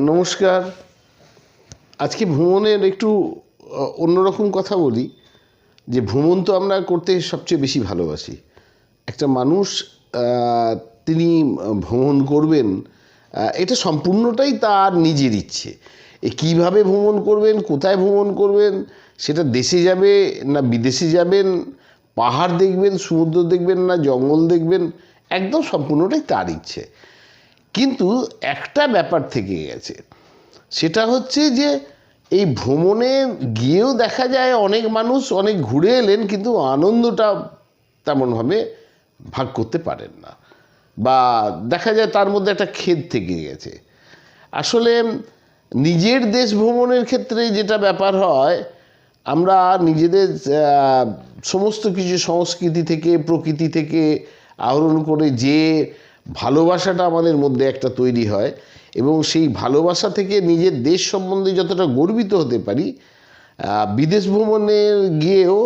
নমস্কার। আজকে ভ্রমণের একটু অন্যরকম কথা বলি। যে ভ্রমণ তো আমরা করতে সবচেয়ে বেশি ভালোবাসি। একটা মানুষ আহ, তিনি ভ্রমণ করবেন, এটা সম্পূর্ণটাই তার নিজের ইচ্ছে। কীভাবে ভ্রমণ করবেন, কোথায় ভ্রমণ করবেন, সেটা দেশে যাবে না বিদেশে যাবেন, পাহাড় দেখবেন, সমুদ্র দেখবেন না জঙ্গল দেখবেন, একদম সম্পূর্ণটাই তার ইচ্ছে। কিন্তু একটা ব্যাপার থেকে গেছে, সেটা হচ্ছে যে এই ভ্রমণে গিয়েও দেখা যায় অনেক মানুষ অনেক ঘুরে এলেন কিন্তু আনন্দটা তেমনভাবে ভাগ করতে পারেন না, বা দেখা যায় তার মধ্যে একটা খেদ থেকে গেছে। আসলে নিজের দেশ ভ্রমণের ক্ষেত্রে যেটা ব্যাপার হয়, আমরা নিজেদের সমস্ত কিছু সংস্কৃতি থেকে প্রকৃতি থেকে আহরণ করে যে ভালোবাসাটা আমাদের মধ্যে একটা তৈরি হয়, এবং সেই ভালোবাসা থেকে নিজের দেশ সম্বন্ধে যতটা গর্বিত হতে পারি, বিদেশ ভ্রমণের গিয়েও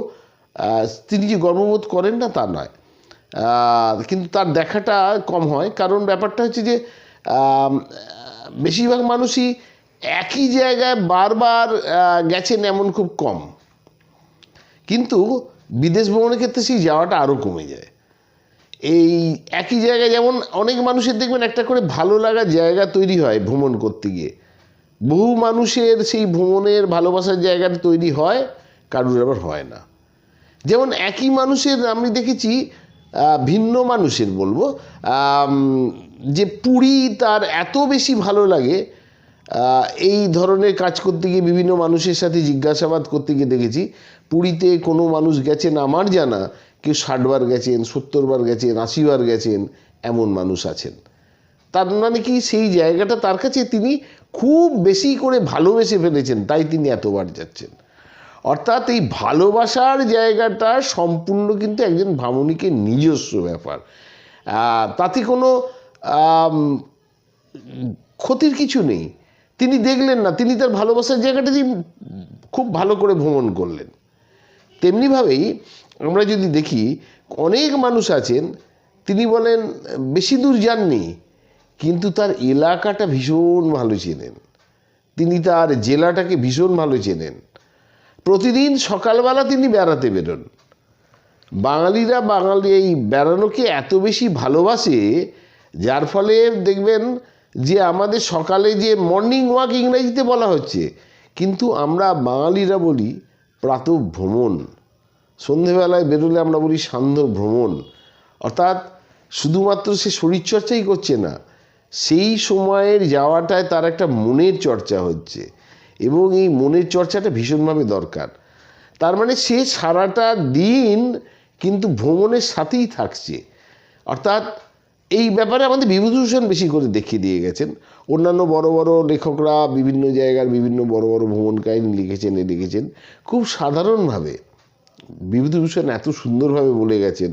তিনি যে গর্ববোধ করেন না তা নয়, কিন্তু তার দেখাটা কম হয়। কারণ ব্যাপারটা হচ্ছে যে বেশিরভাগ মানুষই একই জায়গায় বারবার গেছেন এমন খুব কম। কিন্তু বিদেশ ভ্রমণের ক্ষেত্রে সেই যাওয়াটা আরও কমে যায়। এই একই জায়গায় যেমন অনেক মানুষের দেখবেন একটা করে ভালো লাগার জায়গা তৈরি হয় ভ্রমণ করতে গিয়ে, বহু মানুষের সেই ভ্রমণের ভালোবাসার জায়গাটা তৈরি হয়, কারুর আবার হয় না। যেমন একই মানুষের আমি দেখেছি, ভিন্ন মানুষের বলবো, যে পুরী তার এত বেশি ভালো লাগে, এই ধরনের কাজ করতে গিয়ে বিভিন্ন মানুষের সাথে জিজ্ঞাসাবাদ করতে গিয়ে দেখেছি পুরীতে কোনো মানুষ গেছেন আমার জানা, কেউ 60 বার গেছেন, 70 বার গেছেন, 80 বার গেছেন, এমন মানুষ আছেন। তার মানে কি সেই জায়গাটা তার কাছে তিনি খুব বেশি করে ভালোবেসে ফেলেছেন, তাই তিনি এতবার যাচ্ছেন। অর্থাৎ এই ভালোবাসার জায়গাটা সম্পূর্ণ কিন্তু একজন ভ্রমণীকে নিজস্ব ব্যাপার। তাতে কোনো ক্ষতির কিছু নেই। তিনি দেখলেন না, তিনি তার ভালোবাসার জায়গাটা দিয়ে খুব ভালো করে ভ্রমণ করলেন। তেমনিভাবেই আমরা যদি দেখি, অনেক মানুষ আছেন তিনি বলেন বেশি দূর যাননি, কিন্তু তার এলাকাটা ভীষণ ভালো চেনেন, তিনি তার জেলাটাকে ভীষণ ভালো চেনেন। প্রতিদিন সকালবেলা তিনি বেড়াতে বেরোন। বাঙালিরা এই বেড়ানোকে এত বেশি ভালোবাসে, যার ফলে দেখবেন যে আমাদের সকালে যে মর্নিং ওয়াক ইংরেজিতে বলা হচ্ছে, কিন্তু আমরা বাঙালিরা বলি প্রাতঃভ্রমণ। সন্ধেবেলায় বেরোলে আমরা বলি সান্ধ্য ভ্রমণ। অর্থাৎ শুধুমাত্র সে শরীরচর্চাই করছে না, সেই সময়ের যাওয়াটায় তার একটা মনের চর্চা হচ্ছে, এবং এই মনের চর্চাটা ভীষণভাবে দরকার। তার মানে সে সারাটা দিন কিন্তু ভ্রমণের সাথেই থাকছে। অর্থাৎ এই ব্যাপারে আমাদের বিভূতিভূষণ বেশি করে দেখিয়ে দিয়ে গেছেন। অন্যান্য বড় বড় লেখকরা বিভিন্ন জায়গার বিভিন্ন বড় বড় ভ্রমণ কাহিনী লিখেছেন খুব সাধারণভাবে। বিভূতিভূষণ এত সুন্দরভাবে বলে গেছেন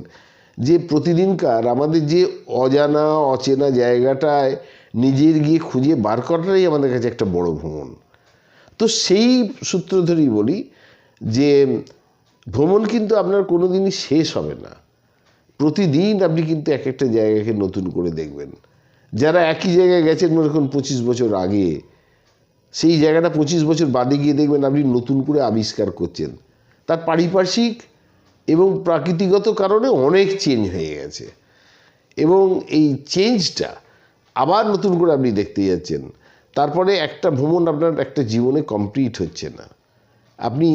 যে প্রতিদিনকার আমাদের যে অজানা অচেনা জায়গাটায় নিজের গিয়ে খুঁজে বার করাটাই আমাদের কাছে একটা বড় ভ্রমণ। তো সেই সূত্র ধরেই বলি যে ভ্রমণ কিন্তু আপনার কোনো দিনই শেষ হবে না। প্রতিদিন আপনি কিন্তু এক একটা জায়গাকে নতুন করে দেখবেন। যারা একই জায়গায় গেছেন মনে করুন 25 বছর আগে, সেই জায়গাটা 25 বছর বাদে গিয়ে দেখবেন আপনি নতুন করে আবিষ্কার করছেন। তার পারিপার্শ্বিক এবং প্রাকৃতিগত কারণে অনেক চেঞ্জ হয়ে গেছে, এবং এই চেঞ্জটা আবার নতুন করে আপনি দেখতে যাচ্ছেন। তারপরে একটা ভ্রমণ আপনার একটা জীবনে কমপ্লিট হচ্ছে না, আপনি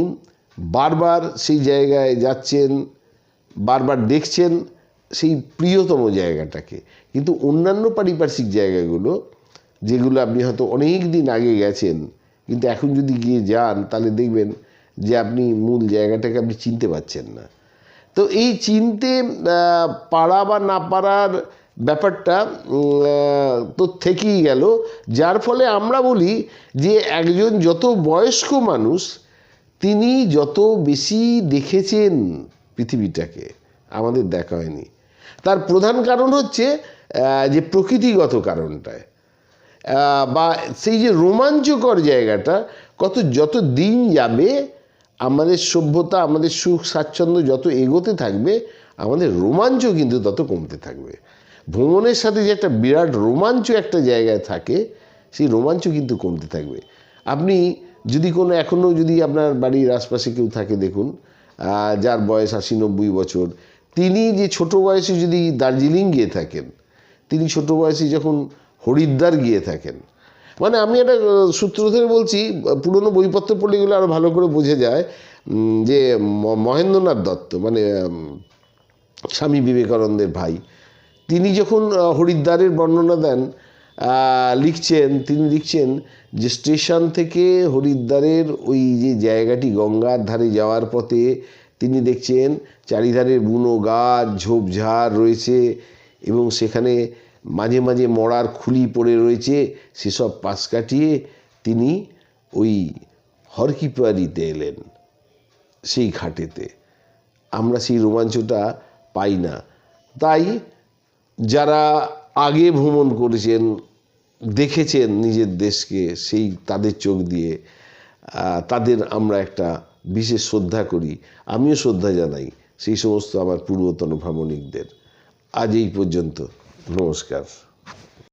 বারবার সেই জায়গায় যাচ্ছেন, বারবার দেখছেন সেই প্রিয়তম জায়গাটাকে। কিন্তু অন্যান্য পারিপার্শ্বিক জায়গাগুলো, যেগুলো আপনি হয়তো অনেক দিন আগে গেছেন, কিন্তু এখন যদি গিয়ে যান তাহলে দেখবেন যে আপনি মূল জায়গাটাকে আপনি চিনতে পারছেন না। তো এই চিনতে পারা বা না পারার ব্যাপারটা তো থেকেই গেল, যার ফলে আমরা বলি যে একজন যত বয়স্ক মানুষ তিনি যত বেশি দেখেছেন পৃথিবীটাকে, আমাদের দেখা হয়নি। তার প্রধান কারণ হচ্ছে যে প্রকৃতিগত কারণটায়, বা সেই যে রোমাঞ্চকর জায়গাটা, যত দিন যাবে আমাদের সভ্যতা, আমাদের সুখ স্বাচ্ছন্দ্য যত এগোতে থাকবে, আমাদের রোমাঞ্চ কিন্তু তত কমতে থাকবে। ভ্রমণের সাথে যে একটা বিরাট রোমাঞ্চ একটা জায়গায় থাকে, সেই রোমাঞ্চ কিন্তু কমতে থাকবে। আপনি যদি কোনো এখনও যদি আপনার বাড়ির আশপাশে কেউ থাকে দেখুন, যার বয়স 80-90 বছর, তিনি যে ছোট বয়সে যদি দার্জিলিং গিয়ে থাকেন, তিনি ছোট বয়সে যখন হরিদ্বার গিয়ে থাকেন, মানে আমি একটা সূত্র ধরে বলছি, পুরনো বইপত্র পড়লে এগুলো আরও ভালো করে বোঝা যায়, যে মহেন্দ্রনাথ দত্ত মানে স্বামী বিবেকানন্দের ভাই, তিনি যখন হরিদ্বারের বর্ণনা দেন, তিনি লিখছেন যে স্টেশন থেকে হরিদ্বারের ওই যে জায়গাটি গঙ্গার ধারে যাওয়ার পথে তিনি দেখছেন চারিধারে বুনো গাছ ঝোপঝাড় রয়েছে এবং সেখানে মাঝে মাঝে মরার খুলি পড়ে রয়েছে। সেসব পাশ কাটিয়ে তিনি ওই হরকিপারিতে এলেন, সেই ঘাটেতে। আমরা সেই রোমাঞ্চটা পাই না। তাই যারা আগে ভ্রমণ করেছেন, দেখেছেন নিজের দেশকে সেই তাদের চোখ দিয়ে, তাদের আমরা একটা বিশেষ শ্রদ্ধা করি। আমিও শ্রদ্ধা জানাই সেই সমস্ত আমার পূর্বতন ভ্রমণিকদের। আজ এই পর্যন্ত, নমস্কার।